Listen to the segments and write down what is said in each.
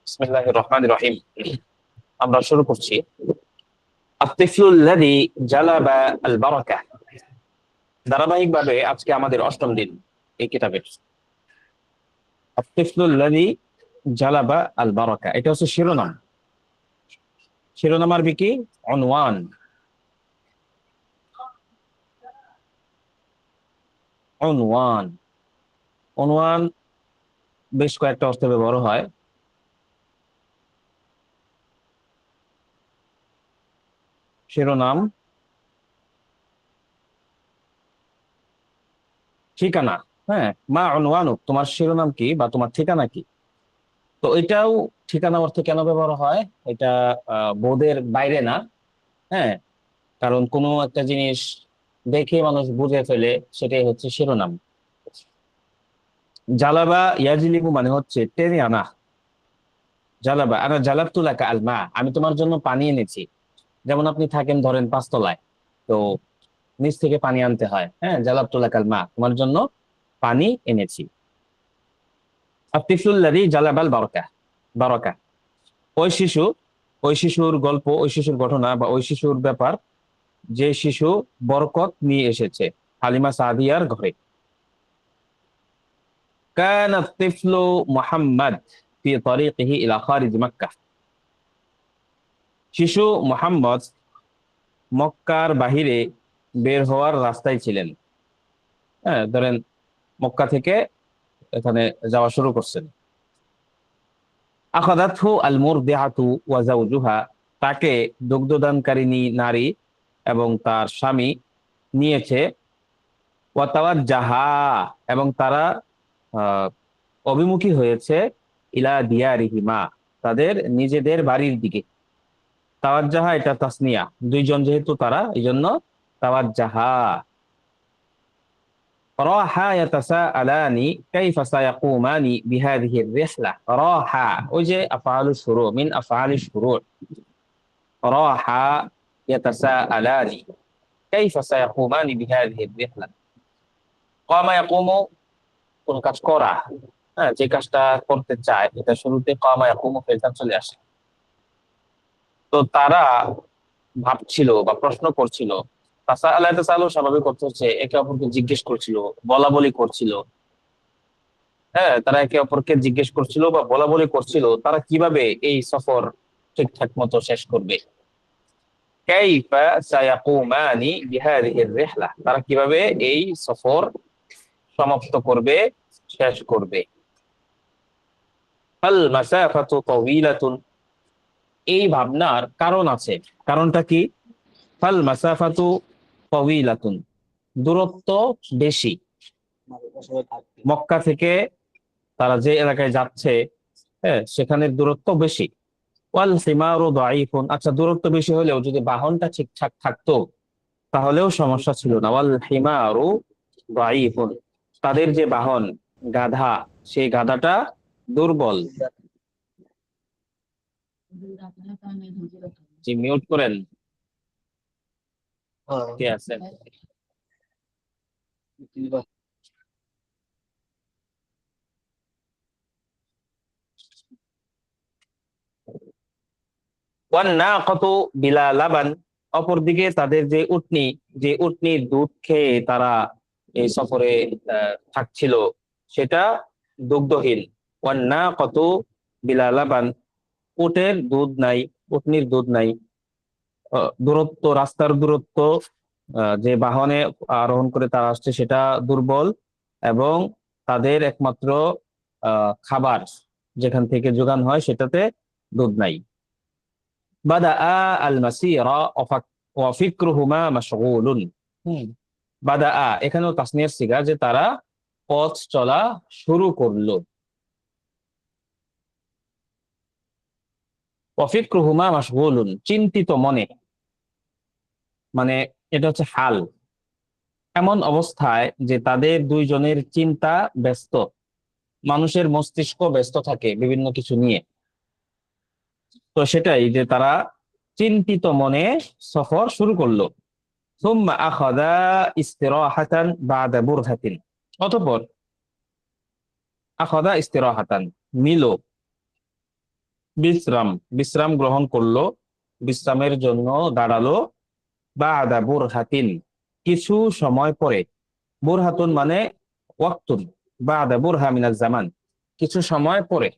বিসমিল্লাহির রহমানির রহিম। আমরা শুরু করছি। আত-তিফলুল্লাযী জালাবা আল বারাকাহ। ধারাবাহিকভাবে আজকে আমাদের অষ্টম দিন এই কিতাবের। আত-তিফলুল্লাযী জালাবা আল বারাকাহ, এটা হচ্ছে শিরোনাম। শিরোনাম আরবি কি? উনওয়ান। উনওয়ান। উনওয়ান বেশ কয়েকটা অর্থে ব্যবহার হয়। শিরোনাম, ঠিকানা। হ্যাঁ, মা উনওয়ানুক, তোমার শিরোনাম কি বা তোমার ঠিকানা কি? তো এটাও ঠিকানা অর্থে কেন ব্যবহার হয়? এটা বোধের বাইরে না। হ্যাঁ, কারণ কোনো একটা জিনিস দেখে মানুষ বুঝে ফেলে, সেটাই হচ্ছে শিরোনাম। জালাবা ইয়াজলিবু মানে হচ্ছে টেনে আনা। জালাবা আনা জালাবতু লাকা আল মা, আমি তোমার জন্য পানি এনেছি। যেমন আপনি থাকেন ধরেন পাঁচতলায়, তো নিচ থেকে পানি আনতে হয়। হ্যাঁ, জালাবতু লাকা আল মা, তোমার জন্য পানি এনেছি। আতিফুল্লাযী জালাবাল বারাকা। বারাকা, ওই শিশু, ওই শিশুর গল্প, ওই শিশুর ঘটনা বা ওই শিশুর ব্যাপার, যে শিশু বরকত নিয়ে এসেছে হালিমা সাদিয়ার ঘরে। كان الطفل محمد في طريقه إلى خارج مكة। শিশু মুহাম্মদ মক্কার বাহিরে বের হওয়ার রাস্তায় ছিলেন। হ্যাঁ, ধরেন মক্কা থেকে এখানে যাওয়া শুরু করছেন। আখাদাতহু আল মুরদিআতু ওয়া যাওজুহা, তাকে দুগ্ধদানকারিণী নারী এবং তার স্বামী নিয়েছে। ওয়া তাওয়াজ্জাহা, এবং তারা আহ, অভিমুখী হয়েছে ইলা দিয়ারিহিমা, তাদের নিজেদের বাড়ির দিকে। তাওয়াজ্জাহা এটা তাসনিয়া, দুইজন যেহেতু তারা, এই জন্য তাওয়াজ্জাহা। রাহা ইয়াতাসাআলানি কাইফা সায়াকুমানি বিহাদিহি রিহলা। রাহা, ওই যে আফআলুশ শুরু, মিন আফআলিশ শুরু। রাহা ইয়াতাসাআলানি কাইফা সায়াকুমানি বিহাদিহি রিহলা। কামা ইয়াকুমু, কোন কাজ করা। হ্যাঁ, যে কাজটা করতে চায় এটা শুরুতে কামা ইয়াকুমু ফেলটা চলে আসে। তো তারা ভাবছিল বা প্রশ্ন করছিল। তাসা আল্লাহ তাআলা স্বাভাবিক অর্থ হচ্ছে একে অপরকে জিজ্ঞেস করছিল, বলা বলি করছিল। হ্যাঁ, তারা একে অপরকে জিজ্ঞেস করছিল বা বলা বলি করছিল তারা কিভাবে এই সফর ঠিকঠাক মতো শেষ করবে। কাইফা সায়াকুমানি বিহাদিহি রিহলা, তারা কিভাবে এই সফর সমাপ্ত করবে, শেষ করবে। ফাল মাসাফাতু তাওয়িলাতুন, এই ভাবনার কারণ আছে। কারণটা কি? ফাল মাসাফাতু তাওয়িলাতুন, দূরত্ব বেশি। মক্কা থেকে তারা যে এলাকায় যাচ্ছে, হ্যাঁ, সেখানের দূরত্ব বেশি। ওয়াল হিমারু দাঈফুন, আচ্ছা দূরত্ব বেশি হলেও যদি বাহনটা ঠিকঠাক থাকতো তাহলেও সমস্যা ছিল না। ওয়াল হিমারু দাঈফুন, তাদের যে বাহন গাধা, সেই গাধাটা দুর্বল। জি, মিউট করেন। কে আছে? ওয়ান নাকাতু বিলা লাবান, অপরদিকে তাদের যে উটনি, যে উটনির দুধ খেয়ে তারা এই সফরে থাকছিল, সেটা দুগ্ধহীন। ওয়ান নাকাতু বিলা লাবান, উটের দুধ নাই, উটনির দুধ নাই। দূরত্ব, রাস্তার দূরত্ব, যে বাহনে আরোহণ করে তারা আসছে সেটা দুর্বল, এবং তাদের একমাত্র খাবার যেখান থেকে যোগান হয় সেটাতে দুধ নাই। বাদা আল মাসিরা ওয়া ফিকরুহুমা মাশগুলুন। হুম, বাদা, এখানেও তাসনিয়ার সিগা, যে তারা পথ চলা শুরু করলো। ওয়া ফিকরুহুমা মাশগুলুন, চিন্তিত মনে, মানে এটা হচ্ছে হাল। এমন অবস্থায় যে তাদের দুইজনের চিন্তা ব্যস্ত, মানুষের মস্তিষ্ক ব্যস্ত থাকে বিভিন্ন কিছু নিয়ে। তো সেটাই, যে তারা চিন্তিত মনে সফর শুরু করলো। সুম্মা আখাযা ইস্তিরাহাতান বা'দা বুরহাতিন, অতঃপর আখাযা ইস্তিরাহাতান, নিল, বিশ্রাম, বিশ্রাম গ্রহণ করলো, বিশ্রামের জন্য দাঁড়ালো। বাদা বুরহাতিন, কিছু সময় পরে। বুরহাতুন মানে ওয়াক্তুন, বাদা বুরহা মিনাজ জামান, কিছু সময় পরে।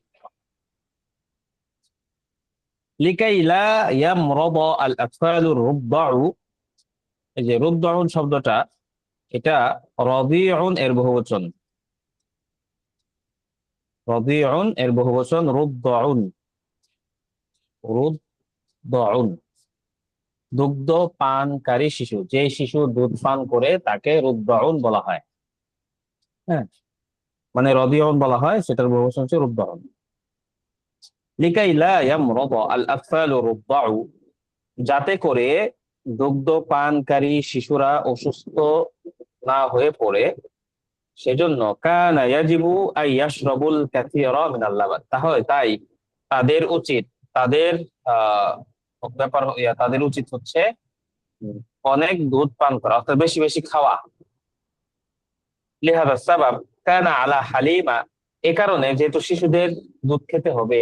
লিকাই লা ইয়ামরাদা আল আতফালু রুদ্দাউ, এই যে রুদ্দাউন শব্দটা, এটা রাদিউন এর বহুবচন। রাদিউন এর বহুবচন রুদ্দাউন। রুদ্দাউন, দুগ্ধ পানকারী শিশু, যে শিশু দুধ পান করে তাকে রুদ্দাউন বলা হয়। হ্যাঁ, মানে রদিউন বলা হয়, সেটার বহুবচন হচ্ছে রুদ্দাউন। লিকাই লা ইয়ামরাদা আল আতফালু রুদ্দাউ, যাতে করে দুগ্ধ পানকারী শিশুরা অসুস্থ না হয়ে পড়ে, সেজন্য কানা ইয়াজিবু আই ইয়াশরাবুল কাসীরা মিনাল লাবান, তাহলে তাই তাদের উচিত, তাদের আহ তাদের উচিত হচ্ছে অনেক দুধ পান করা, অর্থাৎ বেশি বেশি খাওয়া। লিহাযা সাবাব কানা আলা হালিমা, এ কারণে যেহেতু শিশুদের দুধ খেতে হবে,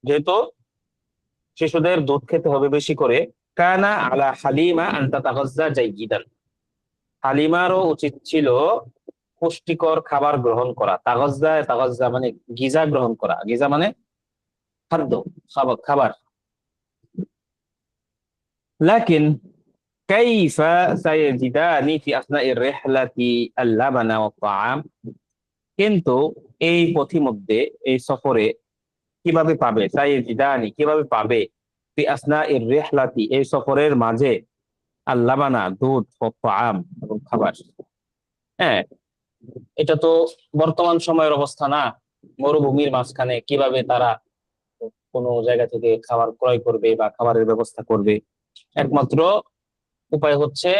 যেহেতু শিশুদের দুধ খেতে হবে বেশি করে, কানা আলা হালিমা আন তাতাগাজ্জা জাইয়িদান, হালিমারও উচিত ছিল পুষ্টিকর খাবার গ্রহণ করা। তাগজ্জা, তাগজ্জা মানে গিজা গ্রহণ করা, গিজা মানে খাদ্য, খাবার খাবার। লাকিন কাইফা সায়াজিদানি ফি আসনাইর রিহলাতি আল-লাবানা ওয়াত তাআম, কিন্তু এই পথিমধ্যে, এই সফরে কিভাবে পাবে, সায়াজিদানি কিভাবে পাবে, ফি আসনাইর রিহলাতি এই সফরের মাঝে, আল-লাবানা দুধ, ওয়াত তাআম এবং খাবার। হ্যাঁ, এটা তো বর্তমান সময়ের অবস্থা না। মরুভূমির মাঝখানে কিভাবে তারা কোনো জায়গা থেকে খাবার ক্রয় করবে বা খাবারের ব্যবস্থা করবে? একমাত্র উপায় হচ্ছে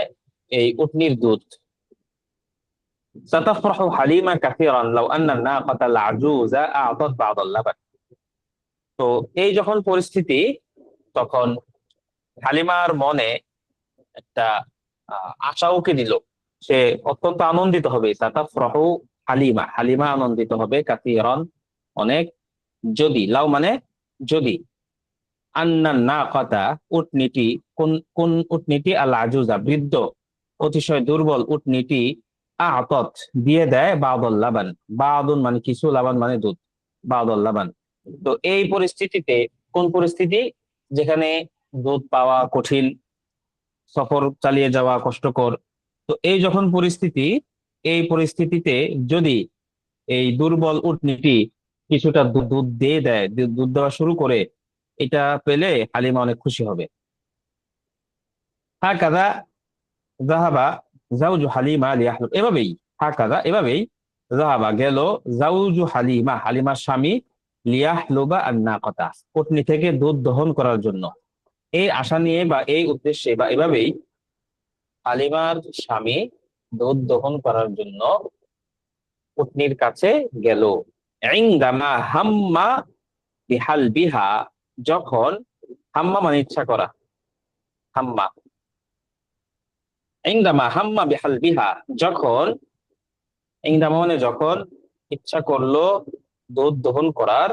এই উটনির দুধ। সাতাফরাহু হালিমা কাসীরান লাউ আন্না নাকাতা আল-আজুজা আ'তাত বা'দ আল-লাবান। তো এই যখন পরিস্থিতি, তখন হালিমার মনে একটা আশা উকি দিল, সে অত্যন্ত আনন্দিত হবে। সাতাফরাহু হালিমা, হালিমা আনন্দিত হবে, কাসীরান অনেক, যদি, লাউ মানে যদি, আন্না নাকাতা উটনিটি, কোন কোন উটনিটি, আল আজুজা বৃদ্ধ, অতিশয় দুর্বল উটনিটি, আতত দিয়ে দেয়, বাদল লাবান, বাদুন মানে কিছু, লাবান মানে দুধ, বাদল লাবান। তো এই পরিস্থিতিতে, কোন পরিস্থিতি, যেখানে দুধ পাওয়া কঠিন, সফর চালিয়ে যাওয়া কষ্টকর, তো এই যখন পরিস্থিতি, এই পরিস্থিতিতে যদি এই দুর্বল উটনীটি কিছুটা দুধ দিয়ে দেয়, দুধ দেওয়া শুরু করে, এটা পেলে হালিমা অনেক খুশি হবে। হাকাযা যাহাবা জাওজু হালিমা লিয়াহলুব, এভাবেই, হাকাযা এভাবেই, যাহাবা গেল, জাওজু হালিমা হালিমার স্বামী, লিয়াহলুবা আন-নাকাতা উটনী থেকে দুধ দহন করার জন্য। এই আশা নিয়ে বা এই উদ্দেশ্যে বা এভাবেই হালিমার স্বামী দুধ দহন করার জন্য উটনীর কাছে গেল। ইনদামা হাম্মা বিহালবিহা, যখন, হাম্মা মানে ইচ্ছা করা, হাম্মা, ইনদামা হাম্মা বিহালবিহা, যখন, ইনদামা মানে যখন, ইচ্ছা করলো দুধ দহন করার,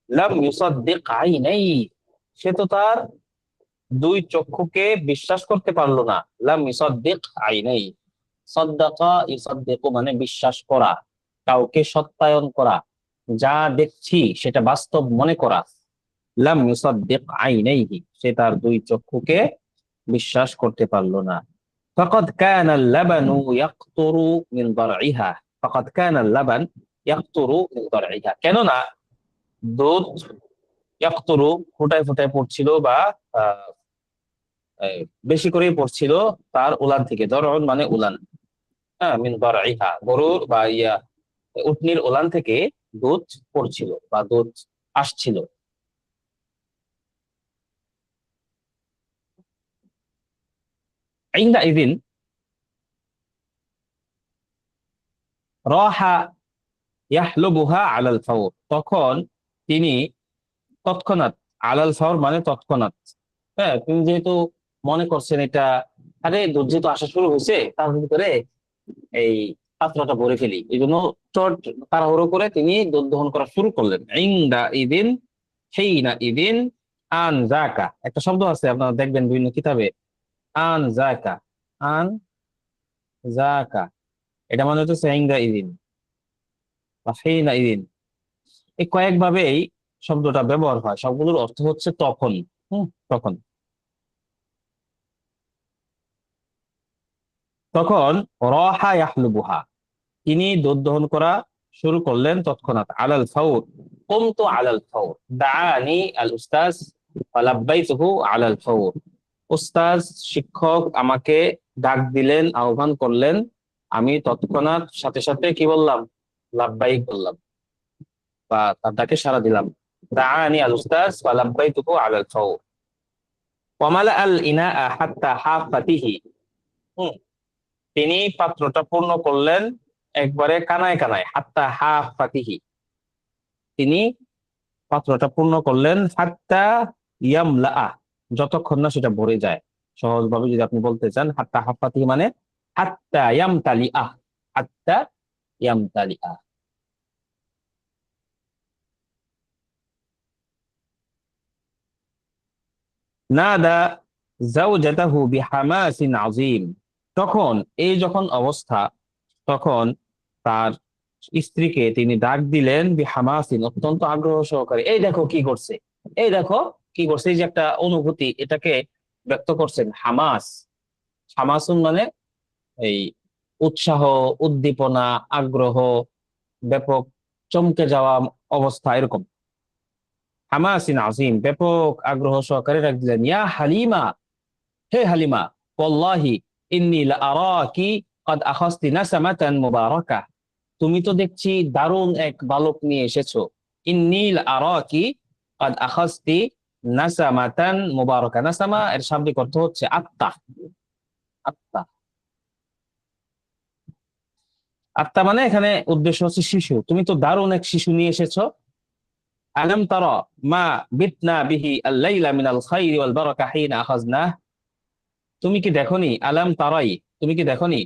লাম ইউসাদ্দিক আইনাই, সে তো তার দুই চক্ষুকে বিশ্বাস করতে পারলো না। লাম ইউসাদ্দিক আইনাই, সাদ্দাকা ইউসাদ্দিকু মানে বিশ্বাস করা, কাউকে সত্যায়ন করা, যা দেখছি সেটা বাস্তব মনে করা। লাম ইউসাদ্দিক আইনাইহি, সে তার দুই চক্ষুকে বিশ্বাস করতে পারলো না। ফাকাদ কানা আল-লাবানু ইয়াকতুরু মিন দারইহা, ফাকাদ কানা আল-লাবান ইয়াকতুরু মিন দারইহা, কেননা দুধ, ইয়াকতুরু ফোঁটায় ফোঁটায় পড়ছিল, বা আহ, আহ, বেশি করেই পড়ছিল তার উলান থেকে। দরউন মানে উলান, হ্যাঁ, মিন দারইহা গরুর বা উটনির উলান থেকে দুধ পড়ছিল বা দুধ আসছিল। ইনদাইদিন রাহা ইয়াহলুবুহা আলাল ফাওর, তখন তিনি তৎক্ষণাৎ, আলাল ফাওর মানে তৎক্ষণাৎ, হ্যাঁ, তিনি যেহেতু মনে করছেন এটা, আরে দুধ যেহেতু আসা শুরু হয়েছে, তার ভিতরে এই পাত্রটা ভরে ফেলি, এই জন্য চট তাড়াহুড়ো করে তিনি দুধ দহন করা শুরু করলেন। ইনদা ইদিন, হিনা ইদিন, আন জাকা, একটা শব্দ আছে আপনারা দেখবেন বিভিন্ন কিতাবে, আন জাকা, আন জাকা, এটা মানে হচ্ছে ইনদা ইদিন বা হিনা ইদিন। এই কয়েকভাবে এই শব্দটা ব্যবহার হয়, সবগুলোর অর্থ হচ্ছে তখন। তখন, তখন রহা ইয়াহলুবুহা, তিনি দুধ দহন করা শুরু করলেন তৎক্ষণাৎ। আলাল ফাউর, কুমতু আলাল ফাউর, দাআনি আল উস্তাজ ফালাব্বাইতুহু আলাল ফাউর, উস্তাজ শিক্ষক আমাকে ডাক দিলেন, আহ্বান করলেন, আমি তৎক্ষণাৎ সাথে সাথে কি বললাম? লাব্বাইক বললাম, বা তার ডাকে সাড়া দিলাম। দাআনি আল উস্তাজ ফালাব্বাইতুহু আলাল ফাউর। ওয়ামালা আল ইনাআ হাত্তা হাফাতিহি, তিনি পাত্রটা পূর্ণ করলেন একবারে কানায় কানায়। হাত্তা হাফাতিহি, তিনি পাত্রটা পূর্ণ করলেন। হাত্তা ইয়ামলা, যতক্ষণ না সেটা ভরে যায়। সহজভাবে যদি আপনি বলতে চান, হাত্তা হাফাতিহি মানে হাত্তা ইয়ামতালি আহ, হাত্তা ইয়ামতালি আহ। নাদা যাওজাতাহু বিহামাসিন আযীম, তখন এই যখন অবস্থা, তখন তার স্ত্রীকে তিনি ডাক দিলেন বিহামাসিন, অত্যন্ত আগ্রহ সহকারে। এই দেখো কি করছে, এই দেখো কি করছে, এই যে একটা অনুভূতি, এটাকে ব্যক্ত করছেন হামাস। হামাসুন মানে এই উৎসাহ, উদ্দীপনা, আগ্রহ, ব্যাপক চমকে যাওয়া অবস্থা, এরকম। হামাসিন আজিম, ব্যাপক আগ্রহ সহকারে ডাক দিলেন, ইয়া হালিমা, হে হালিমা, ওয়াল্লাহি ইন্নী লাআরাকি ক্বাদ আখাযতি নাসামাতান মুবারাকাহ, তুমি তো দেখছি দারুণ এক বালক নিয়ে এসেছো। ইন্নী লাআরাকি ক্বাদ আখাযতি নাসামাতান মুবারাকা, নাসামা এর শাব্দিক অর্থ হচ্ছে আত্মা। আত্মা, আত্মা মানে এখানে উদ্দেশ্য হচ্ছে শিশু, তুমি তো দারুণ এক শিশু নিয়ে এসেছো। আলাম তারা মা বিতনা বিহি আল-লাইলা মিনাল খাইরি ওয়াল বারাকা হিনা আখাযনা, তুমি কি দেখোনি? আলাম তারাই, তুমি কি দেখোনি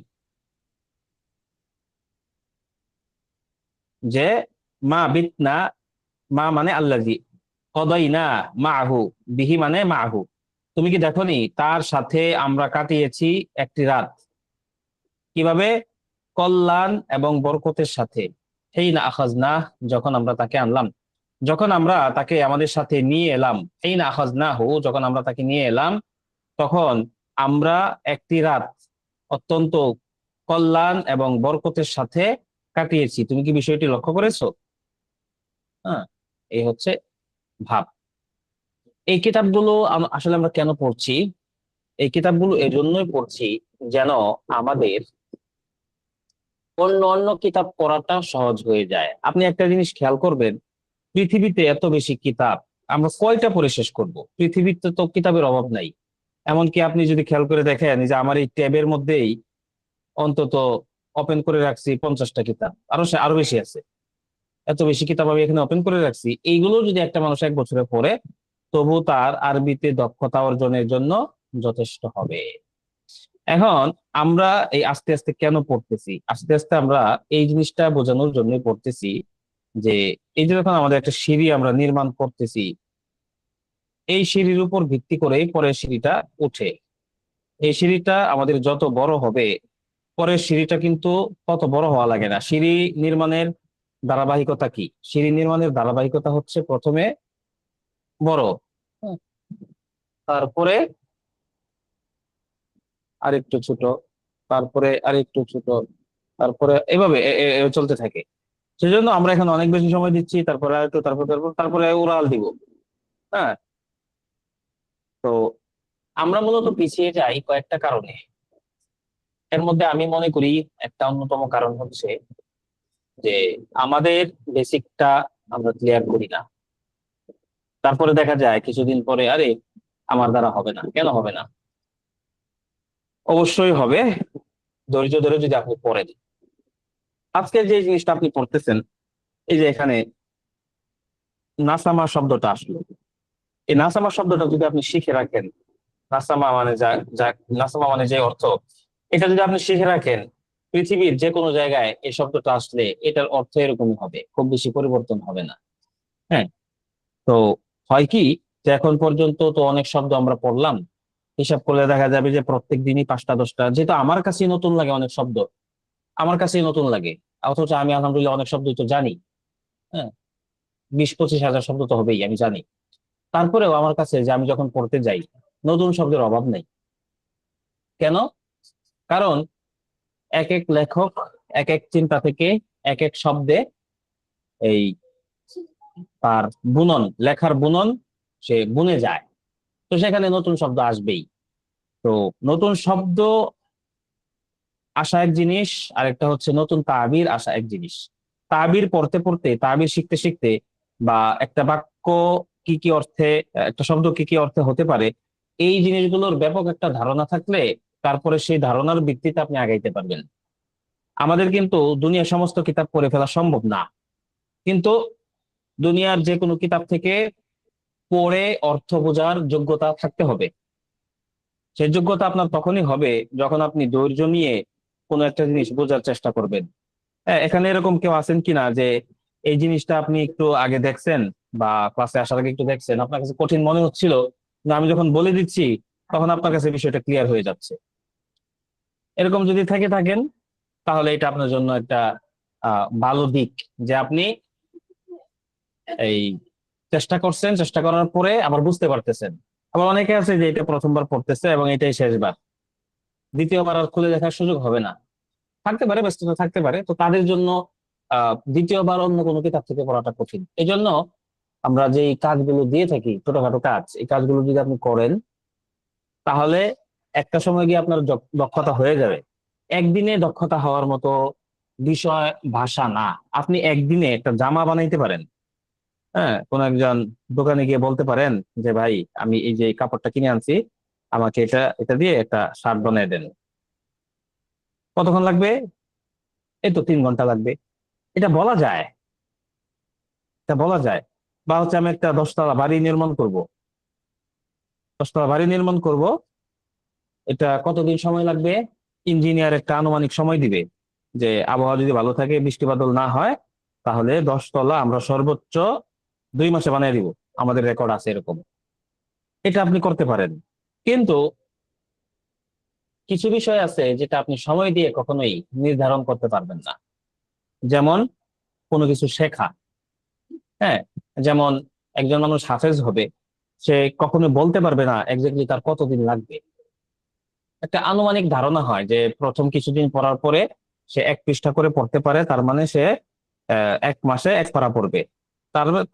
যে মা বিতনা, মা মানে আল্লাযী, কদাইনা মাআহু, বিহি মানে মাআহু, তুমি কি দেখোনি তার সাথে আমরা কাটিয়েছি একটি রাত। কিভাবে? কল্যাণ এবং বরকতের সাথে। হিনা আখাযনা, যখন আমরা তাকে আনলাম, যখন আমরা তাকে আমাদের সাথে নিয়ে এলাম। হিনা আখাযনাহু, যখন আমরা তাকে নিয়ে এলাম, তখন আমরা একটি রাত অত্যন্ত কল্যাণ এবং বরকতের সাথে কাটিয়েছি। তুমি কি বিষয়টি লক্ষ্য করেছো? হ্যাঁ, এই হচ্ছে ভাব। এই কিতাবগুলো আসলে আমরা কেন পড়ছি? এই কিতাবগুলো এজন্যই পড়ছি যেন আমাদের অন্য অন্য কিতাব পড়াটা সহজ হয়ে যায়। আপনি একটা জিনিস খেয়াল করবেন, পৃথিবীতে এত বেশি কিতাব, আমরা কয়টা পড়ে শেষ করব? পৃথিবীতে তো কিতাবের অভাব নাই। এমনকি আপনি যদি খেয়াল করে দেখেন যে আমার এই ট্যাবের মধ্যেই অন্তত ওপেন করে রাখছি 50টা কিতাব, আরো বেশি আছে। এত বেশি কিতাব আমি এখানে ওপেন করে রাখছি। এইগুলো যদি একটা মানুষ এক বছরে পড়ে, তবু তার আরবিতে দক্ষতা অর্জনের জন্য যথেষ্ট হবে। এখন আমরা এই আস্তে আস্তে কেন পড়তেছি? আস্তে আস্তে আমরা এই জিনিসটা বোঝানোর জন্য পড়তেছি যে এই যে যখন আমাদের একটা সিঁড়ি আমরা নির্মাণ করতেছি, এই সিঁড়ির উপর ভিত্তি করেই পরের সিঁড়িটা উঠে। এই সিঁড়িটা আমাদের যত বড় হবে, পরের সিঁড়িটা কিন্তু তত বড় হওয়া লাগে না। সিঁড়ি নির্মাণের ধারাবাহিকতা কি? সিঁড়ি নির্মাণের ধারাবাহিকতা হচ্ছে প্রথমে বড়, হুম, তারপরে আরেকটু ছোট, তারপরে আরেকটু ছোট, তারপরে এভাবে চলতে থাকে। সেজন্য আমরা এখানে অনেক বেশি সময় দিচ্ছি, তারপরে আরেকটু, তারপরে উড়াল দিব। হ্যাঁ, তো আমরা মূলত পিছিয়ে যাই কয়েকটা কারণে। এর মধ্যে আমি মনে করি একটা অন্যতম কারণ হচ্ছে যে আমাদের বেসিকটা আমরা ক্লিয়ার করি না। তারপরে দেখা যায় কিছুদিন পরে, আরে আমার দ্বারা হবে না। কেন হবে না? অবশ্যই হবে, ধৈর্য ধরে যদি আপনি পড়েন। আজকে যে জিনিসটা আপনি পড়তেছেন, এই যে এখানে নাসামা শব্দটা আসলো, এই নাসামা শব্দটা যদি আপনি শিখে রাখেন, নাসামা মানে যা যা নাসামা মানে যে অর্থ, এটা যদি আপনি শিখে রাখেন, পৃথিবীর যে কোনো জায়গায় এই শব্দটা আসলে এটার অর্থ এরকমই হবে, খুব বেশি পরিবর্তন হবে না। হ্যাঁ। তো হয় কি, যে এখন পর্যন্ত তো অনেক শব্দ আমরা পড়লাম, হিসাব করলে দেখা যাবে যে প্রত্যেক দিনই 5টা 10টা, যেহেতু আমার কাছেই নতুন লাগে অনেক শব্দ, আমার কাছেই নতুন লাগে, অথচ আমি আলহামদুলিল্লাহ অনেক শব্দ তো জানি। হ্যাঁ, 20-25 হাজার শব্দ তো হবেই, আমি জানি। তারপরেও আমার কাছে যে আমি যখন পড়তে যাই, নতুন শব্দের অভাব নেই। কেন? কারণ এক এক লেখক এক এক চিন্তা থেকে এক এক শব্দে এই তার বুনন, লেখার বুনন সে বুনে যায়। তো সেখানে নতুন শব্দ আসবেই। তো নতুন শব্দ আসা এক জিনিস, আরেকটা হচ্ছে নতুন তাবির আসা এক জিনিস। তাবির পড়তে পড়তে, তাবির শিখতে শিখতে, বা একটা বাক্য কি কি অর্থে, একটা শব্দ কি কি অর্থে হতে পারে, এই জিনিসগুলোর ব্যাপক একটা ধারণা থাকলে তারপরে সেই ধারণার ভিত্তিতে আপনি আগাইতে পারবেন। আমাদের কিন্তু দুনিয়ার সমস্ত কিতাব পড়ে ফেলা সম্ভব না, কিন্তু দুনিয়ার যে কোনো কিতাব থেকে পড়ে অর্থ বোঝার যোগ্যতা থাকতে হবে। সেই যোগ্যতা আপনার তখনই হবে যখন আপনি ধৈর্য নিয়ে কোনো একটা জিনিস বোঝার চেষ্টা করবেন। হ্যাঁ, এখানে এরকম কেউ আছেন কিনা যে এই জিনিসটা আপনি একটু আগে দেখছেন বা ক্লাসে আসার আগে একটু দেখছেন, আপনার কাছে কঠিন মনে হচ্ছিল, না আমি যখন বলে দিচ্ছি তখন আপনার কাছে বিষয়টা ক্লিয়ার হয়ে যাচ্ছে। এরকম যদি থেকে থাকেন, তাহলে এটা আপনার জন্য একটা ভালো দিক, যে আপনি এই চেষ্টা করছেন, চেষ্টা করার পরে আবার বুঝতে পারতেছেন। আবার অনেকে আছে যে এটা প্রথমবার পড়তেছে এবং এটাই শেষবার, দ্বিতীয়বার আর খুলে দেখার সুযোগ হবে না। থাকতে পারে, ব্যস্ততা থাকতে পারে, তো তাদের জন্য দ্বিতীয়বার অন্য কোনো কিতাব থেকে পড়াটা কঠিন। এই জন্য আমরা যে এই কাজগুলো দিয়ে থাকি, ছোটখাটো কাজ, এই কাজগুলো যদি আপনি করেন, তাহলে একটা সময় গিয়ে আপনার দক্ষতা হয়ে যাবে। একদিনে দক্ষতা হওয়ার মতো বিষয় ভাষা না। আপনি একদিনে একটা জামা বানাইতে পারেন। হ্যাঁ, কোন একজন দোকানে গিয়ে বলতে পারেন যে ভাই, আমি এই যে এই কাপড়টা কিনে আনছি, আমাকে এটা এটা দিয়ে একটা শার্ট বানিয়ে দেন। কতক্ষণ লাগবে? এই তো 3 ঘন্টা লাগবে। এটা বলা যায়, এটা বলা যায়। বা হচ্ছে আমি একটা 10তলা বাড়ি নির্মাণ করব, 10তলা বাড়ি নির্মাণ করব, এটা কতদিন সময় লাগবে? ইঞ্জিনিয়ার একটা আনুমানিক সময় দিবে যে আবহাওয়া যদি ভালো থাকে, বৃষ্টি বাদল না হয়, তাহলে 10তলা আমরা সর্বোচ্চ 2 মাসে বানিয়ে দিব। আমাদের রেকর্ড আছে এরকম। এটা আপনি করতে পারেন। কিন্তু কিছু বিষয় আছে যেটা আপনি সময় দিয়ে কখনোই নির্ধারণ করতে পারবেন না। যেমন কোনো কিছু শেখা। হ্যাঁ, যেমন একজন মানুষ হাফেজ হবে, সে কখনো বলতে পারবে না এক্স্যাক্টলি তার কতদিন লাগবে। একটা আনুমানিক ধারণা হয় যে প্রথম কিছুদিন পড়ার পরে সে 1 পৃষ্ঠা করে পড়তে পারে, তার মানে সে 1 মাসে 1 পারা পড়বে।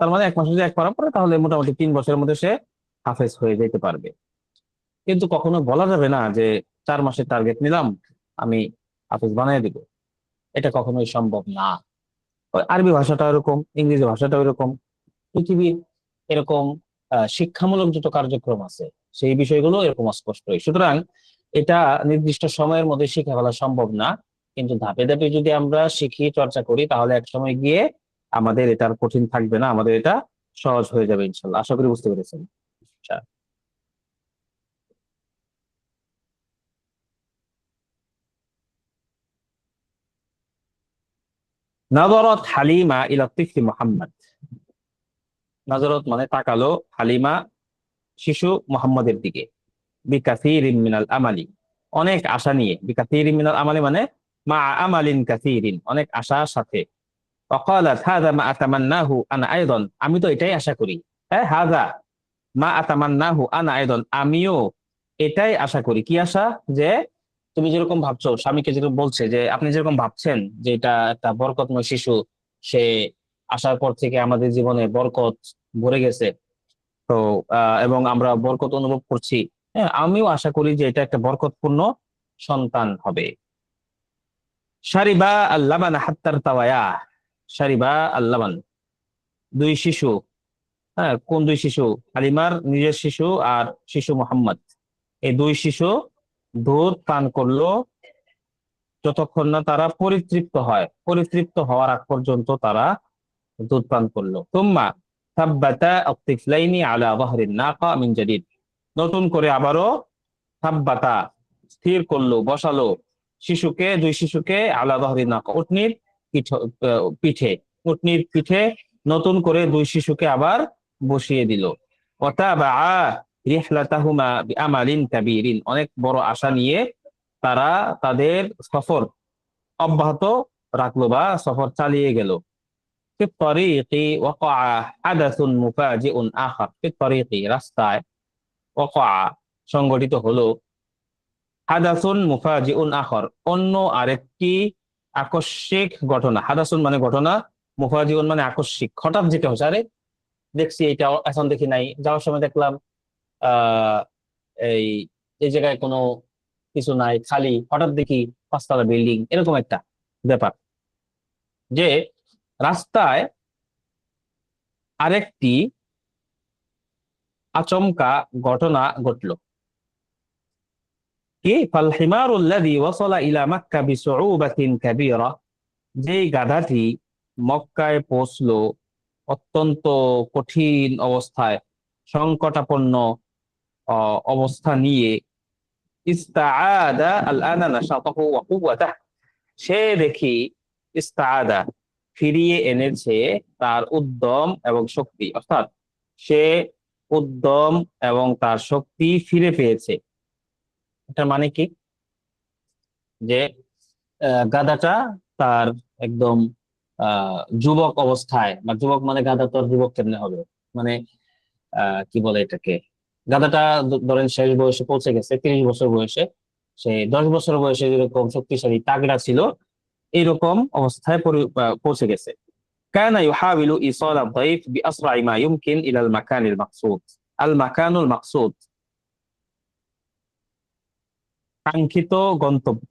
তার মানে 1 মাসে যদি 1 পারা পড়ে, তাহলে মোটামুটি 3 বছরের মধ্যে সে হাফেজ হয়ে যেতে পারবে। কিন্তু কখনো বলা যাবে না যে 4 মাসের টার্গেট নিলাম, আমি হাফেজ বানিয়ে দিব। এটা কখনোই সম্ভব না। ওই আরবি ভাষাটা এরকম, ইংরেজি ভাষাটা এরকম, পৃথিবীর এরকম শিক্ষামূলক যত কার্যক্রম আছে, সেই বিষয়গুলো এরকম অস্পষ্টই। সুতরাং এটা নির্দিষ্ট সময়ের মধ্যে শিখে ফেলা সম্ভব না। কিন্তু ধাপে ধাপে যদি আমরা শিখি, চর্চা করি, তাহলে এক সময় গিয়ে আমাদের এটা আর কঠিন থাকবে না, আমাদের এটা সহজ হয়ে যাবে ইনশাল্লাহ। আশা করি বুঝতে পেরেছেন। আচ্ছা। নাযরাত হালিমা ইলা তিফলি মুহাম্মদ। নাযরাত মানে তাকালো, হালিমা শিশু মুহাম্মদের দিকে। বিকাসিরিন মিনাল আমালি, অনেক আশা নিয়ে। বিকাসিরিন মিনাল আমালি মানে মা আমালিন কাসিরিন, অনেক আশার সাথে। ওয়াকালাত হাযা মা আতামান্নাহু আনা আইদান, আমি তো এটাই আশা করি। হ্যাঁ, হাযা মা আতামান্নাহু আনা আইদান, আমিও এটাই আশা করি। কি আশা? যে তুমি যেরকম ভাবছো, স্বামীকে যেরকম বলছে যে আপনি যেরকম ভাবছেন যে এটা একটা বরকতময় শিশু, সে আসার পর থেকে আমাদের জীবনে বরকত ভরে গেছে। তো এবং আমরা বরকত অনুভব করছি। হ্যাঁ, আমিও আশা করি যে এটা একটা বরকতপূর্ণ সন্তান হবে। শারিবা আল্লাবান হাত্তার তাওয়ায়া। শারিবা আল্লাবান, দুই শিশু। হ্যাঁ, কোন দুই শিশু? হালিমার নিজের শিশু আর শিশু মোহাম্মদ, এই দুই শিশু দুধ পান করলো যতক্ষণ না তারা পরিতৃপ্ত হয়। পরিতৃপ্ত হওয়ার আগ পর্যন্ত তারা দুধ পান করলো। তুম্মা সাব্বাতা আত-তিফলাইনি আলা যাহরিন নাকা মিন জাদিদ, নতুন করে আবারও সাব্বাতা স্থির করলো, বসালো দুই শিশুকে আলা যাহরি নাকা, উটনির পিঠে, উটনির পিঠে নতুন করে দুই শিশুকে আবার বসিয়ে দিল। ওয়াতাবা রিহলাতাহুমা বিআমালিন কাবীরিন, অনেক বড় আশা নিয়ে তারা তাদের সফর অব্যাহত রাখলো বা সফর চালিয়ে গেল। في الطريق وقع حدث مفاجئ آخر. في الطريق রাস্তায় وقع সংঘটিত হলো হাদাসুন মুফাজিউন আখর, অন্য আরেকটি আকস্মিক ঘটনা। হাদাসুন মানে ঘটনা, মুফাজিউন মানে আকস্মিক, হঠাৎ যেটা হচ্ছে, আরে দেখছি এটা এখন দেখি নাই, যাওয়ার সময় দেখলাম আহ এই এই জায়গায় কোনো কিছু নাই, খালি, হঠাৎ দেখি পাঁচতলা বিল্ডিং, এরকম একটা ব্যাপার, যে রাস্তায় আরেকটি আচমকা ঘটনা ঘটলো। কি ফাল হিমারুল্লাযী ওয়াসালা ইলা মক্কা বিসুউবাতিন কাবীরা, যেই গাধাটি মক্কায় পৌঁছলো অত্যন্ত কঠিন অবস্থায়, সংকটাপন্ন অবস্থা নিয়ে, ইস্তাআদা আল আনা নাশাতাহু ওয়া কুওয়াতাহ, সে দেখি ইস্তাআদা ফিরিয়ে এনেছে তার উদ্যম এবং শক্তি, অর্থাৎ সে উদ্যম এবং তার শক্তি ফিরে পেয়েছে। এটার মানে কি, যে গাধাটা তার একদম যুবক অবস্থায়, বা যুবক মানে গাধা তো আর যুবক কেমনে হবে, মানে কি বলে এটাকে, গাধাটা ধরেন শেষ বয়সে পৌঁছে গেছে, 30 বছর বয়সে, সে 10 বছর বয়সে যেরকম শক্তিশালী তাগড়া ছিল, এইরকম অবস্থায় পৌঁছে গেছে। কানা ইউহাবিলু ইসাল আদ-দাইফ বিআসরাই মা ইউমকিন ইলা আল মাকানিল মাকসুদ। আল মাকানুল মাকসুদ, কাঙ্ক্ষিত গন্তব্য।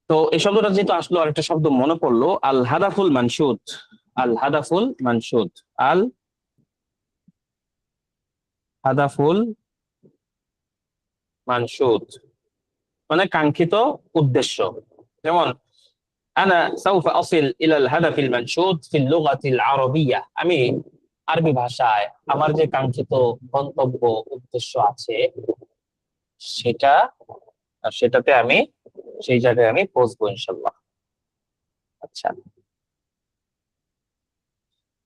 তো এই শব্দটা যেহেতু আসলো, আরেকটা শব্দ মনে পড়লো, আল হাদাফুল মানসুদ। আল হাদাফুল মানসুদ, আল হাদাফুল মানসুদ মানে কাঙ্ক্ষিত উদ্দেশ্য। যেমন আনা সাউফা আসিল ইলাল হাদাফিল মানসুদ ফিল লুগাতিল আরবিয়্যাহ, আমি আরবি ভাষায় আমার যে কাঙ্ক্ষিত গন্তব্য উদ্দেশ্য আছে, সেটা সেটাতে আমি সেই জায়গায় আমি পৌঁছবো ইনশাআল্লাহ। আচ্ছা,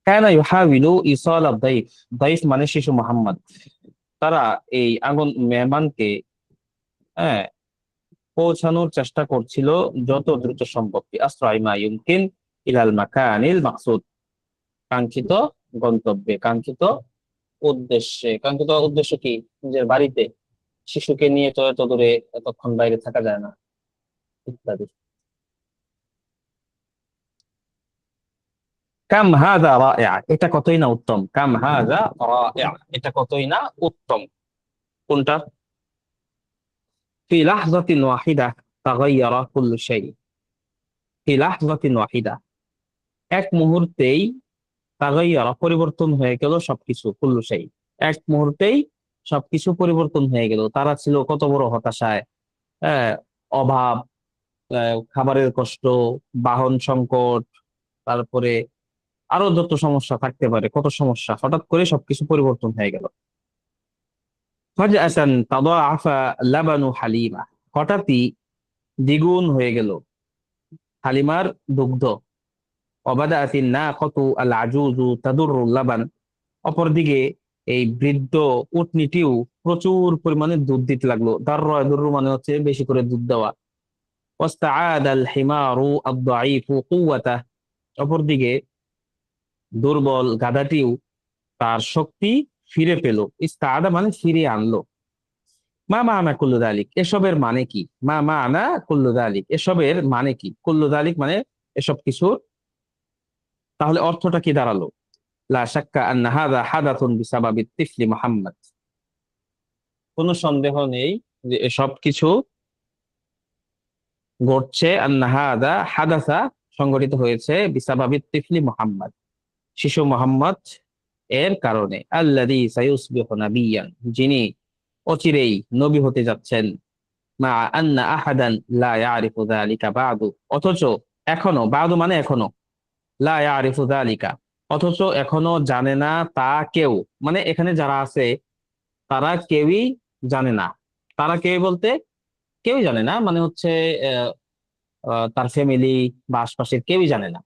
কানা ইউহাবিলু ইসাল আদ-দাইফ, দাইফ মানে শিশু মুহাম্মদ, তারা এই আগুন মেহমানকে, হ্যাঁ, পৌঁছানোর চেষ্টা করছিল যত দ্রুত সম্ভব, আসরাই মা ইউমকিন ইলাল মাকানিল মাকসুদ, কাঙ্ক্ষিত গন্তব্যে, কাঙ্ক্ষিত উদ্দেশ্যে। কাঙ্ক্ষিত উদ্দেশ্য কি, নিজের বাড়িতে, শিশুকে নিয়ে তো এত দূরে এতক্ষণ বাইরে থাকা যায় না, ইত্যাদি। কাম হাযা রাইআ, এটা কতই না উত্তম। কাম হাযা রাইআ, এটা কতই না উত্তম। কোনটা? ফি লাহযাতিন ওয়াহিদা তাগায়্যারা কুল্লু শাই। ফি লাহযাতিন ওয়াহিদা, এক মুহূর্তেই, তাগায়্যারা পরিবর্তন হয়ে গেল সবকিছু, কুল্লু শাই, এক মুহূর্তেই সবকিছু পরিবর্তন হয়ে গেল। তারা ছিল কত বড় হতাশায়, হ্যাঁ, অভাব, খাবারের কষ্ট, বাহন সংকট, তারপরে আরো যত সমস্যা থাকতে পারে, কত সমস্যা, হঠাৎ করে সবকিছু পরিবর্তন হয়ে গেল। ফাজআতান তাদাআফা লাবানু হালিমা, হঠাৎই দ্বিগুণ হয়ে গেল হালিমার দুগ্ধ। ওয়াবাদাআতিন নাকাতু আল আজুজু তাদুররুল লাবান, অপরদিকে এই বৃদ্ধ উটনিটিও প্রচুর পরিমাণে দুধ দিতে লাগলো। দাররা ইয়াদুররু মানে হচ্ছে বেশি করে দুধ দেওয়া। ওয়াস্তাআদা আল হিমারু আদ-দাঈফু কুওয়াতাহ, অপরদিকে দুর্বল গাধাটিও তার শক্তি ফিরে পেল। ইস্তাআদা মানে ফিরিয়ে আনলো। মা মা'না কুল্লু যালিক, এসবের মানে কি? মা মা'না কুল্লু যালিক, এসবের মানে কি? কুল্লু যালিক মানে এসব কিছু, তাহলে অর্থটা কি দাঁড়ালো? লা শাক্কা আন্না হাযা হাদাথুন বিসাবাবি তিফলি মুহাম্মদ, কোনো সন্দেহ নেই যে এসব কিছু ঘটছে, আন্না হাযা হাদাসা সংঘটিত হয়েছে, বিসাবাবি তিফলি মুহাম্মদ, শিশু মুহাম্মদ এর কারণে। আল্লাযী সায়ুসবিহু নাবিয়্যান, যিনি অচিরেই নবী হতে যাচ্ছেন। মা আন্না আহাদান লা ইয়ারিফু যালিকা বা'দু, অথচ এখনো, বা'দু মানে এখনো, লা ইয়ারিফু যালিকা, অথচ এখনো জানে না তা কেউ, মানে এখানে যারা আছে তারা কেউই জানে না, তারা কে বলতে কেউই জানে না, মানে হচ্ছে আহ, তার ফ্যামিলি বা আশপাশের কেউই জানে না।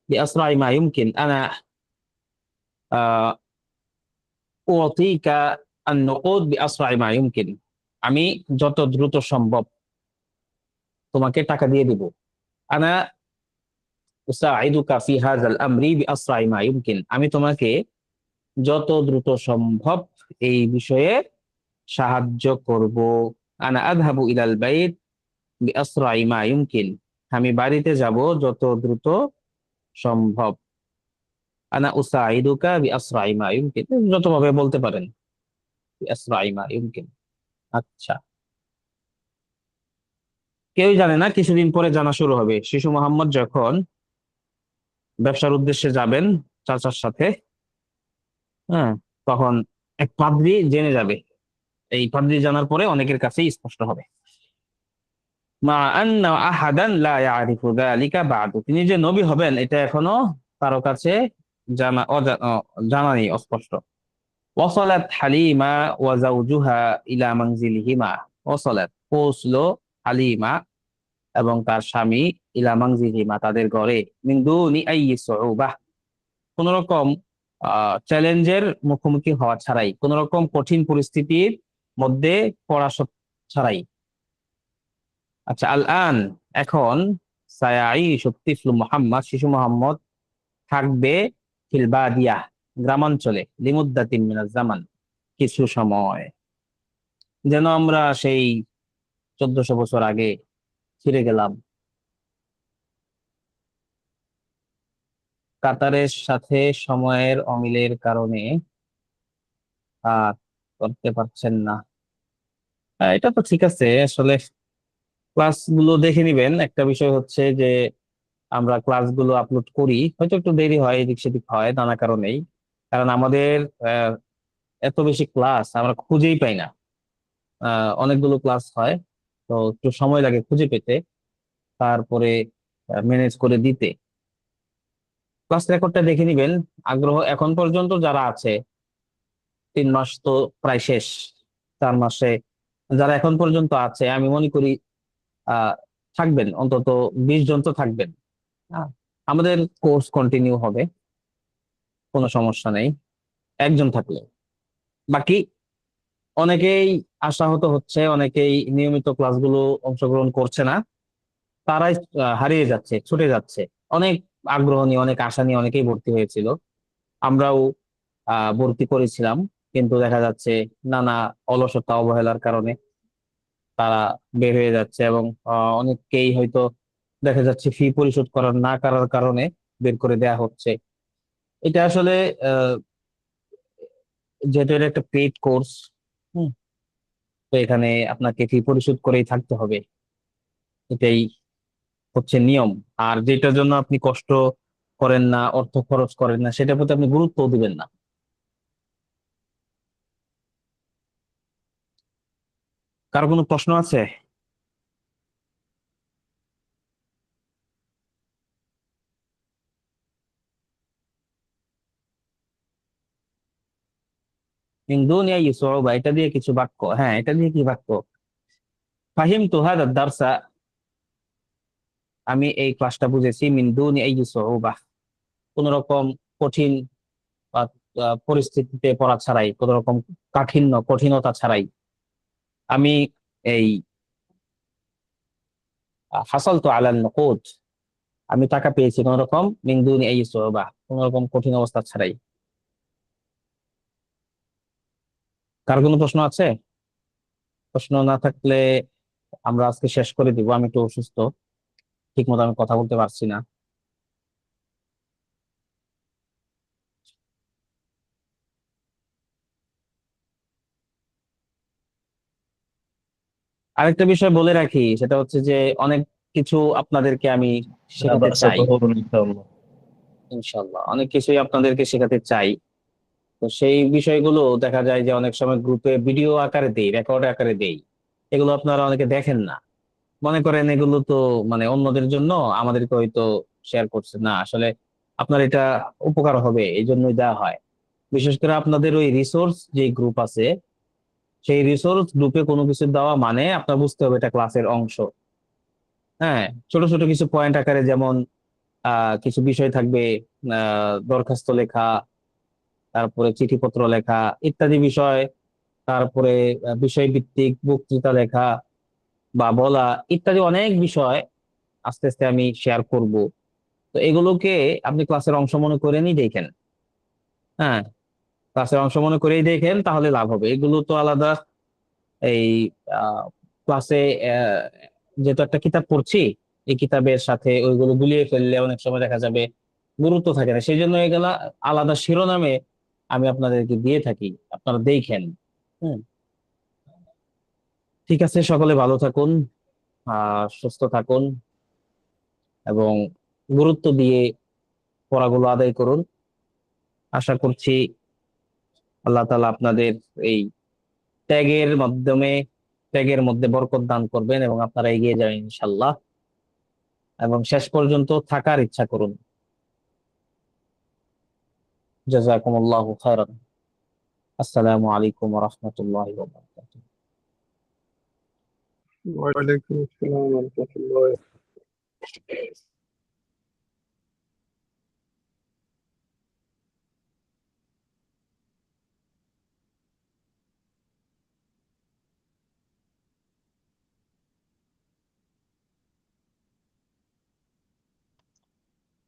বিআসরাই মা ইউমকিন আনা উতিকা আন-নুকুদ বিআসরাই মা ইউমকিন, আমি যত দ্রুত সম্ভব তোমাকে টাকা দিয়ে দিব। আনা উসাইদুকা ফি হাযাল আমরি বিআসরাই মা ইউমকিন, আমি তোমাকে যত দ্রুত সম্ভব এই বিষয়ে সাহায্য করব। আনা আযহাবু ইলাল বাইত বিআসরাই মা ইউমকিন, আমি বাড়িতে যাব যত দ্রুত সম্ভব। আনা উসাইদুকা বিআসরাই মা ইউমকিন, যতভাবে বলতে পারেন বিআসরাই মা ইউমকিন। আচ্ছা, কেউই জানে না, কিছুদিন পরে জানা শুরু হবে। শিশু মোহাম্মদ যখন ব্যবসার উদ্দেশ্যে যাবেন চাচার সাথে, হ্যাঁ, তখন এক পাদ্রী জেনে যাবে। এই পাদ্রী জানার পরে অনেকের কাছেই স্পষ্ট হবে। মা আন্না আহাদান লা ইয়ারিফু যালিকা বা'দু, তিনি যে নবী হবেন এটা এখনো কারো কাছে জানা নেই, অস্পষ্ট। ওয়াসালাত হালিমা ওয়া যাওজুহা ইলা মানজিলিহিমা, ওয়াসালাত পৌঁছলো হালিমা এবং তার স্বামী ইলা মানজিলিহিমা তাদের ঘরে, মিন দুনি আইয়ি সুউবাহ, কোন রকম চ্যালেঞ্জের মুখোমুখি হওয়া ছাড়াই, কোন রকম কঠিন পরিস্থিতির মধ্যে পড়া ছাড়াই। আচ্ছা, আল আন, এখন, সায়াঈশু তিফলু মুহাম্মদ, শিশু মোহাম্মদ থাকবে ফিল বাদিয়াহ, গ্রামাঞ্চলে, লিমুদ্দাতিন মিনাজ জামান, কিছু সময়। যেন আমরা সেই 1400 বছর আগে ফিরে গেলাম। কাতারের সাথে সময়ের অমিলের কারণে আহ করতে পারছেন না। এটা তো ঠিক আছে আসলে, ক্লাসগুলো দেখে নিবেন। একটা বিষয় হচ্ছে যে আমরা ক্লাসগুলো আপলোড করি, হয়তো একটু দেরি হয়, এদিক সেদিক হয় নানা কারণেই। কারণ আমাদের আহ, এত বেশি ক্লাস আমরা খুঁজেই পাই না। অনেকগুলো ক্লাস হয়, তো একটু সময় লাগে খুঁজে পেতে, তারপরে ম্যানেজ করে দিতে। ক্লাস রেকর্ডটা দেখে নিবেন। আগ্রহ এখন পর্যন্ত যারা আছে, 3 মাস তো প্রায় শেষ, 4 মাসে যারা এখন পর্যন্ত আছে, আমি মনে করি আহ থাকবেন অন্তত 20 জন তো থাকবেন। হ্যাঁ, আমাদের কোর্স কন্টিনিউ হবে, কোনো সমস্যা নেই একজন থাকলে। বাকি অনেকেই আশাহত হচ্ছে, অনেকেই নিয়মিত ক্লাসগুলো অংশগ্রহণ করছে না, তারাই হারিয়ে যাচ্ছে, ছুটে যাচ্ছে। অনেক আগ্রহ নিয়ে, অনেক আশা নিয়ে অনেকেই ভর্তি হয়েছিল, আমরাও ভর্তি করেছিলাম, কিন্তু দেখা যাচ্ছে নানা অলসতা অবহেলার কারণে তারা বের হয়ে যাচ্ছে, এবং অনেককেই হয়তো দেখা যাচ্ছে ফি পরিশোধ না করার কারণে বের করে দেয়া হচ্ছে। এটা আসলে আহ, যেহেতু এটা একটা পেইড কোর্স, তো এখানে আপনাকে ফি পরিশোধ করেই থাকতে হবে, এটাই হচ্ছে নিয়ম। আর যেটার জন্য আপনি কষ্ট করেন না, অর্থ খরচ করেন না, সেটার প্রতি আপনি গুরুত্ব দিবেন না। কারো কোনো প্রশ্ন আছে? মিন দুনিয়া ইউসুবা, এটা দিয়ে কিছু বাক্য, হ্যাঁ এটা দিয়ে কি বাক্য? ফাহিমতু হাদা দারসা, আমি এই ক্লাসটা বুঝেছি। মিন দুনিয়া ইউসুবা, কোন রকম কঠিন বা পরিস্থিতিতে পড়া ছাড়াই, কোন রকম কঠিনতা ছাড়াই, আমি এই হাসাল তো আলাল নুকুদ, আমি টাকা পেয়েছি কোন রকম, মিন দুনিয়া ইউসুবা, কোন রকম কঠিন অবস্থা ছাড়াই। কার কোনো প্রশ্ন আছে? প্রশ্ন না থাকলে আমরা আজকে শেষ করে দিব। আমি একটু অসুস্থ, ঠিক মতো আমি কথা বলতে পারছি না। আরেকটা বিষয় বলে রাখি, সেটা হচ্ছে যে অনেক কিছু আপনাদেরকে আমি لا শেখাতে بأس চাই। ظهور إن شاء الله. ইনশাল্লাহ অনেক কিছুই আপনাদেরকে শেখাতে চাই। তো সেই বিষয়গুলো দেখা যায় যে অনেক সময় গ্রুপে ভিডিও আকারে দেই, রেকর্ড আকারে দেই, এগুলো আপনারা অনেকে দেখেন না, মনে করেন এগুলো তো মানে অন্যদের জন্য, আমাদেরকে হয়তো শেয়ার করছে না। আসলে আপনার এটা উপকার হবে এই জন্যই দেওয়া হয়। বিশেষ করে আপনাদের ওই রিসোর্স যে গ্রুপ আছে, সেই রিসোর্স গ্রুপে কোনো কিছু দেওয়া মানে আপনার বুঝতে হবে এটা ক্লাসের অংশ। হ্যাঁ, ছোট ছোট কিছু পয়েন্ট আকারে, যেমন কিছু বিষয় থাকবে, দরখাস্ত লেখা, তারপরে চিঠিপত্র লেখা ইত্যাদি বিষয়, তারপরে বিষয় ভিত্তিক বক্তৃতা লেখা বা বলা ইত্যাদি অনেক বিষয় আস্তে আস্তে আমি শেয়ার করব। তো এগুলোকে আপনি ক্লাসের অংশ মনে করেনই দেখেন। হ্যাঁ, ক্লাসের অংশ মনে করেই দেখেন, তাহলে লাভ হবে। এগুলো তো আলাদা এই ক্লাসে যেহেতু একটা কিতাব পড়ছি, এই কিতাবের সাথে ওইগুলো গুলিয়ে ফেললে অনেক সময় দেখা যাবে গুরুত্ব থাকে না। সেই জন্য এগুলা আলাদা শিরোনামে আমি আপনাদেরকে দিয়ে থাকি, আপনারা দেখেন। হুম। ঠিক আছে, সকলে ভালো থাকুন, সুস্থ থাকুন, এবং গুরুত্ব দিয়ে পড়াগুলো আদায় করুন। আশা করছি আল্লাহ তাআলা আপনাদের এই ত্যাগের মাধ্যমে, ত্যাগের মধ্যে বরকত দান করবেন এবং আপনারা এগিয়ে যাবেন ইনশাল্লাহ, এবং শেষ পর্যন্ত থাকার ইচ্ছা করুন। জাযাকুমুল্লাহু খাইরান। আসসালামু আলাইকুম ওয়া রাহমাতুল্লাহি ওয়া বারাকাতুহু। ওয়ালাইকুম আসসালাম ওয়া রাহমাতুল্লাহ।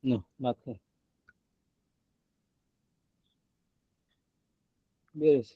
নো, ভাত খাই। বের হইছে।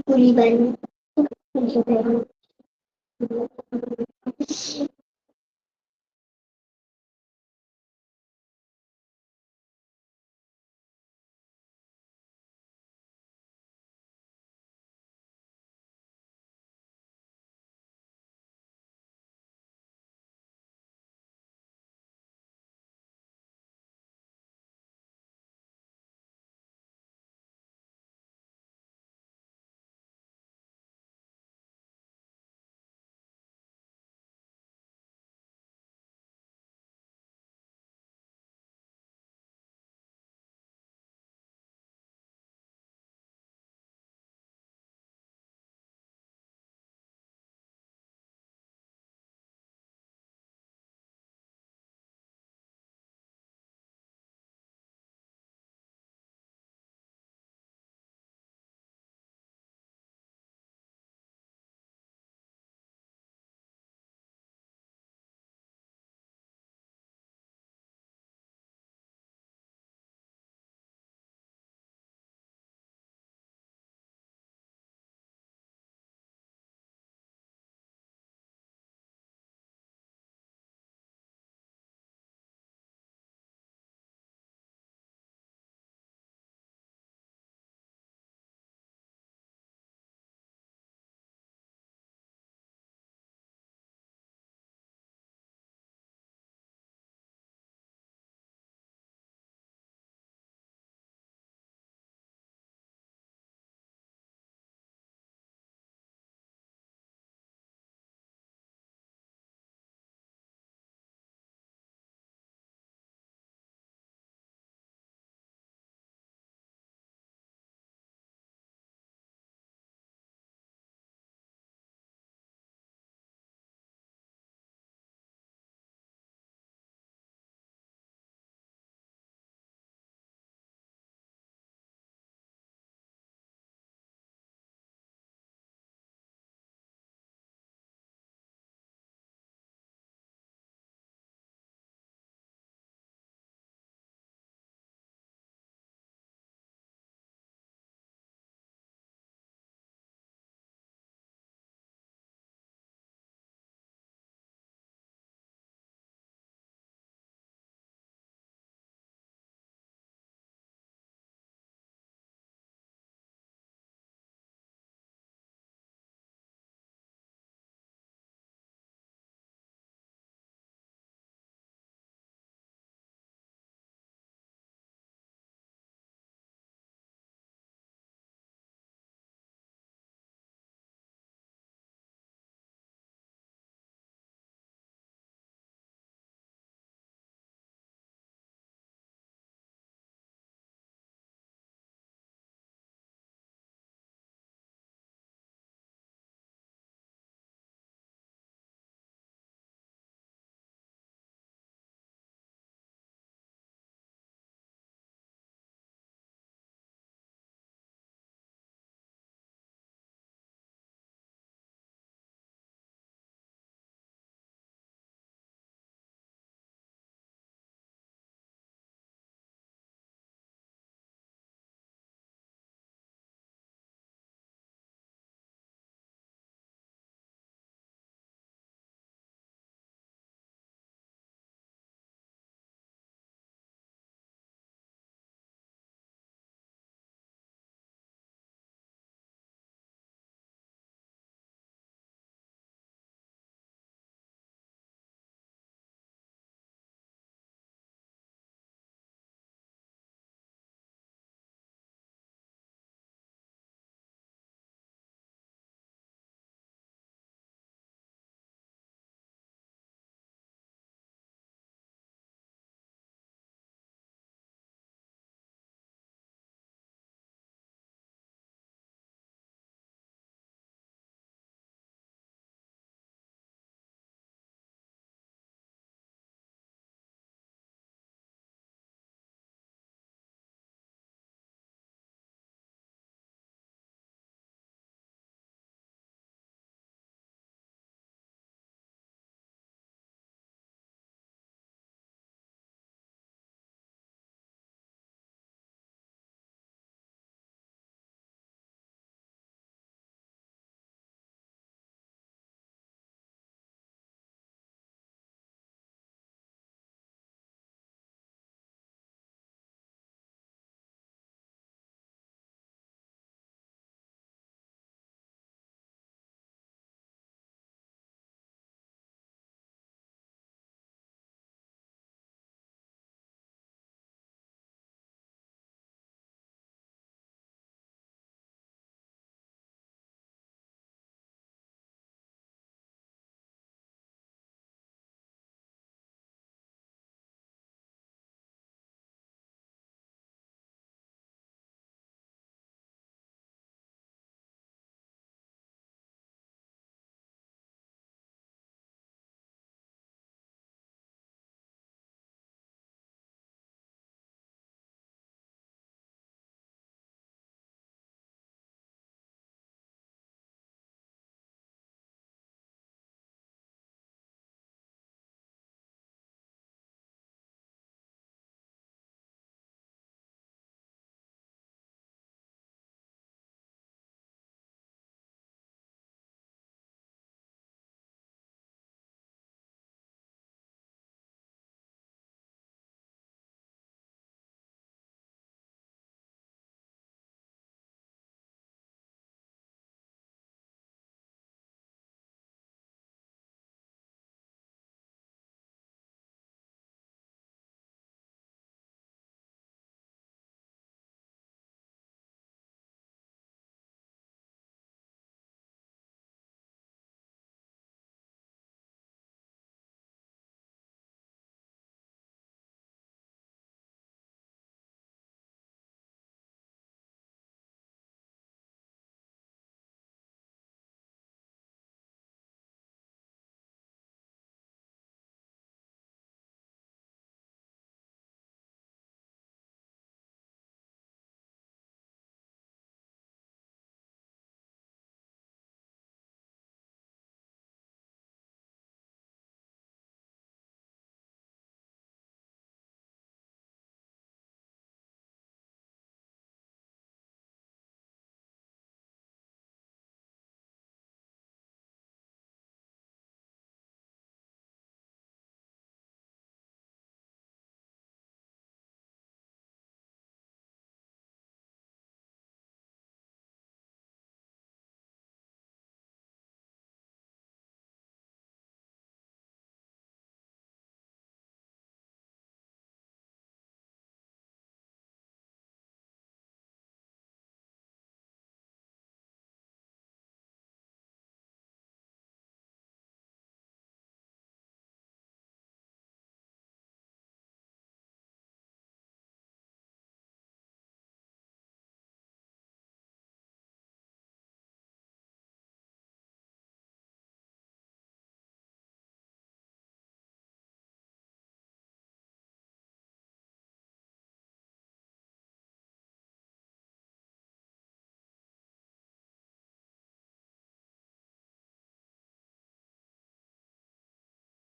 পরিবার